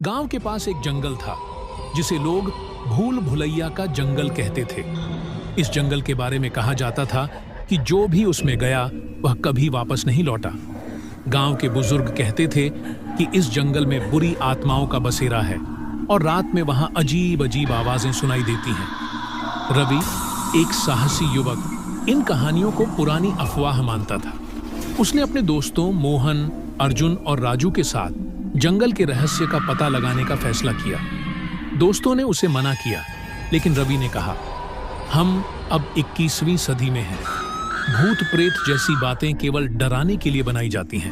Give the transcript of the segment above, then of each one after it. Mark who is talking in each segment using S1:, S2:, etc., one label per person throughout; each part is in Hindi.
S1: गांव के पास एक जंगल था जिसे लोग भूल भुलैया का जंगल कहते थे। इस जंगल के बारे में कहा जाता था कि जो भी उसमें गया वह कभी वापस नहीं लौटा। गांव के बुजुर्ग कहते थे कि इस जंगल में बुरी आत्माओं का बसेरा है और रात में वहां अजीब अजीब आवाजें सुनाई देती हैं। रवि, एक साहसी युवक, इन कहानियों को पुरानी अफवाह मानता था। उसने अपने दोस्तों मोहन, अर्जुन और राजू के साथ जंगल के रहस्य का पता लगाने का फैसला किया। दोस्तों ने उसे मना किया, लेकिन रवि ने कहा, हम अब 21वीं सदी में हैं। भूत प्रेत जैसी बातें केवल डराने के लिए बनाई जाती हैं।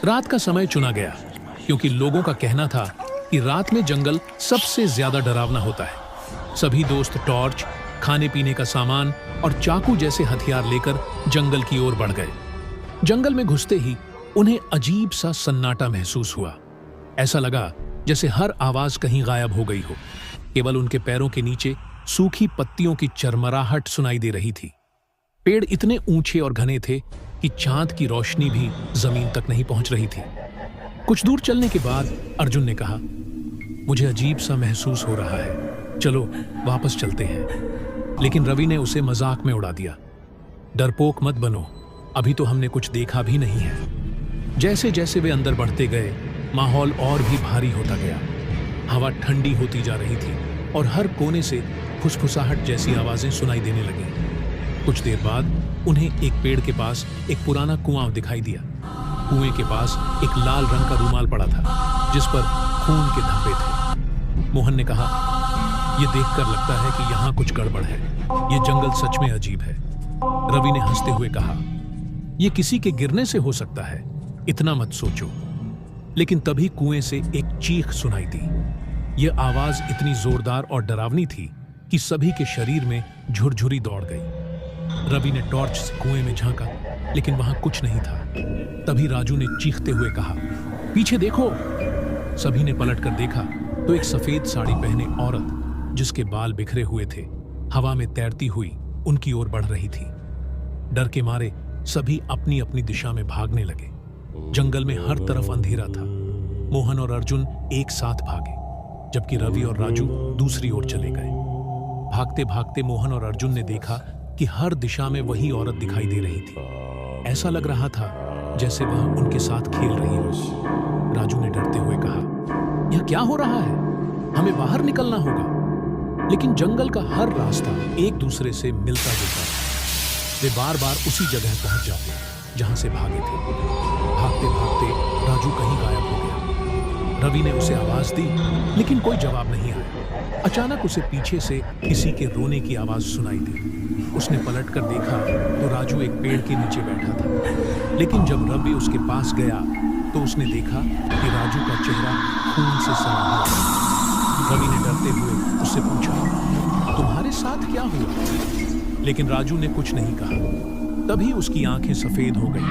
S1: रात का समय चुना गया क्योंकि लोगों का कहना था कि रात में जंगल सबसे ज्यादा डरावना होता है। सभी दोस्त टॉर्च, खाने पीने का सामान और चाकू जैसे हथियार लेकर जंगल की ओर बढ़ गए। जंगल में घुसते ही उन्हें अजीब सा सन्नाटा महसूस हुआ। ऐसा लगा जैसे हर आवाज कहीं गायब हो गई हो। केवल उनके पैरों के नीचे सूखी पत्तियों की चरमराहट सुनाई दे रही थी। पेड़ इतने ऊंचे और घने थे कि चांद की रोशनी भी जमीन तक नहीं पहुंच रही थी। कुछ दूर चलने के बाद अर्जुन ने कहा, मुझे अजीब सा महसूस हो रहा है, चलो वापस चलते हैं। लेकिन रवि ने उसे मजाक में उड़ा दिया। डरपोक मत बनो, अभी तो हमने कुछ देखा भी नहीं है। जैसे जैसे वे अंदर बढ़ते गए, माहौल और भी भारी होता गया। हवा ठंडी होती जा रही थी और हर कोने से फुसफुसाहट जैसी आवाजें सुनाई देने लगी। कुछ देर बाद उन्हें एक पेड़ के पास एक पुराना कुआं दिखाई दिया। कुएं के पास एक लाल रंग का रूमाल पड़ा था जिस पर खून के धब्बे थे। मोहन ने कहा, यह देखकर लगता है कि यहाँ कुछ गड़बड़ है। ये जंगल सच में अजीब है। रवि ने हंसते हुए कहा, यह किसी के गिरने से हो सकता है, इतना मत सोचो। लेकिन तभी कुएं से एक चीख सुनाई दी। यह आवाज इतनी जोरदार और डरावनी थी कि सभी के शरीर में झुरझुरी दौड़ गई। रवि ने टॉर्च से कुएं में झांका, लेकिन वहां कुछ नहीं था। तभी राजू ने चीखते हुए कहा, पीछे देखो। सभी ने पलटकर देखा तो एक सफेद साड़ी पहने औरत, जिसके बाल बिखरे हुए थे, हवा में तैरती हुई उनकी ओर बढ़ रही थी। डर के मारे सभी अपनी अपनी दिशा में भागने लगे। जंगल में हर तरफ अंधेरा था। मोहन और अर्जुन एक साथ भागे, जबकि रवि और राजू दूसरी ओर चले गए। भागते भागते मोहन और अर्जुन ने देखा कि हर दिशा में वही औरत दिखाई दे रही थी। ऐसा लग रहा था जैसे वह उनके साथ खेल रही हो। राजू ने डरते हुए कहा, यह क्या हो रहा है? हमें बाहर निकलना होगा। लेकिन जंगल का हर रास्ता एक दूसरे से मिलता जुलता था। वे बार बार उसी जगह पहुंच जाते जहां से भागे थे। भागते भागते राजू कहीं गायब हो गया। रवि ने उसे आवाज दी, लेकिन कोई जवाब नहीं आया। अचानक उसे पीछे से किसी के रोने की आवाज सुनाई दी। उसने पलटकर देखा तो राजू एक पेड़ के नीचे बैठा था। लेकिन जब रवि उसके पास गया तो उसने देखा कि राजू का चेहरा खून से सना हुआ था। रवि ने डरते हुए उससे पूछा, तुम्हारे साथ क्या हुआ? लेकिन राजू ने कुछ नहीं कहा। तभी उसकी आंखें सफेद हो गईं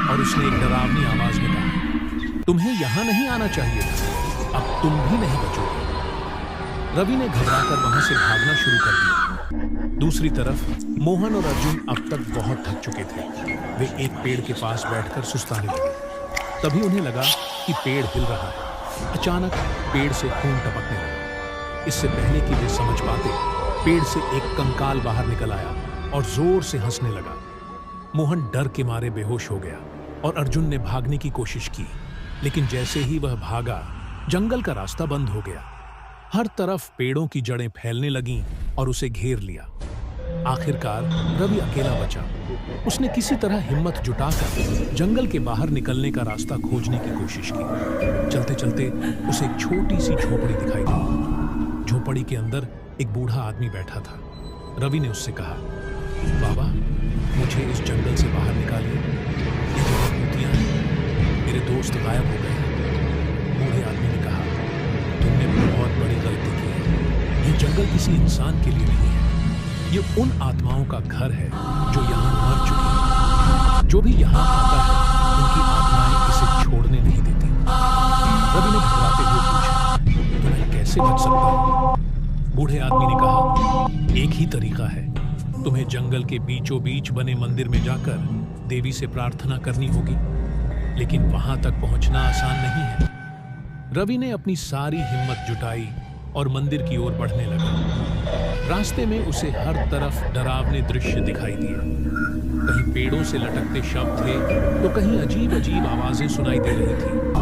S1: और उसने एक डरावनी आवाज में कहा, तुम्हें यहां नहीं आना चाहिए था, अब तुम भी नहीं बचोगे। रवि ने घबराकर वहां से भागना शुरू कर दिया। दूसरी तरफ मोहन और अर्जुन अब तक बहुत थक चुके थे। वे एक पेड़ के पास बैठकर सुस्ताने लगे। तभी उन्हें लगा कि पेड़ हिल रहा है। अचानक पेड़ से खून टपकने लगा। इससे पहले कि वे समझ पाते, पेड़ से एक कंकाल बाहर निकल आया और जोर से हंसने लगा। मोहन डर के मारे बेहोश हो गया और अर्जुन ने भागने की कोशिश की, लेकिन जैसे ही वह भागा, जंगल का रास्ता बंद हो गया। हर तरफ पेड़ों की जड़ें फैलने लगीं और उसे घेर लिया। आखिरकार रवि अकेला बचा। उसने किसी तरह हिम्मत जुटाकर जंगल के बाहर निकलने का रास्ता खोजने की कोशिश की। चलते चलते उसे एक छोटी सी झोपड़ी दिखाई दी। झोपड़ी के अंदर एक बूढ़ा आदमी बैठा था। रवि ने उससे कहा, बाबा, मुझे इस जंगल से बाहर निकालिए। ये जगह भूतिया है, मेरे दोस्त गायब हो गए हैं। बूढ़े आदमी ने कहा, तुमने बहुत बड़ी गलती की है। ये जंगल किसी इंसान के लिए नहीं है। ये उन आत्माओं का घर है जो यहाँ मर चुकी हैं। जो भी यहाँ आता है, उनकी आत्माएं इसे छोड़ने नहीं देती। रवि ने घबराते हुए पूछा, तो मैं कैसे बच सकता हूँ? बूढ़े आदमी ने कहा, एक ही तरीका है, तुम्हें जंगल के बीचों बीच बने मंदिर में जाकर देवी से प्रार्थना करनी होगी। लेकिन वहां तक पहुंचना आसान नहीं है। रवि ने अपनी सारी हिम्मत जुटाई और मंदिर की ओर बढ़ने लगा। रास्ते में उसे हर तरफ डरावने दृश्य दिखाई दिए। कहीं पेड़ों से लटकते शब्द थे तो कहीं अजीब अजीब आवाजें सुनाई दे रही थी।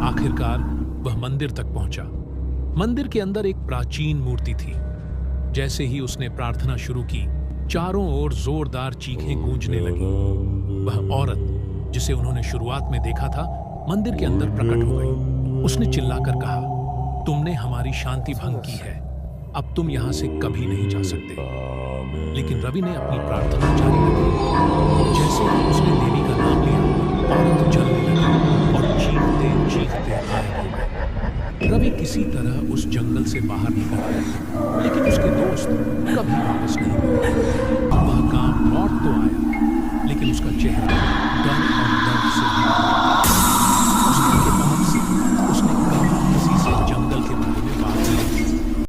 S1: आखिरकार वह मंदिर तक पहुंचा। मंदिर के अंदर एक प्राचीन मूर्ति थी। जैसे ही उसने प्रार्थना शुरू की, चारों ओर जोरदार चीखें गूंजने लगी। वह औरत जिसे उन्होंने शुरुआत में देखा था, मंदिर के अंदर प्रकट हो गई। उसने चिल्लाकर कहा, तुमने हमारी शांति भंग की है, अब तुम यहां से कभी नहीं जा सकते। लेकिन रवि ने अपनी प्रार्थना जारी रखी। जैसे ही उसने देवी का नाम लिया, औरत जलने लगी और चीखते चीखते गायब हो गई। रवि किसी तरह उस जंगल से बाहर निकल आया, लेकिन उसके दोस्त कभी वापस नहीं मिले। वह गांव लौट तो आया, लेकिन उसका चेहरा डर और दर्द से भरा था।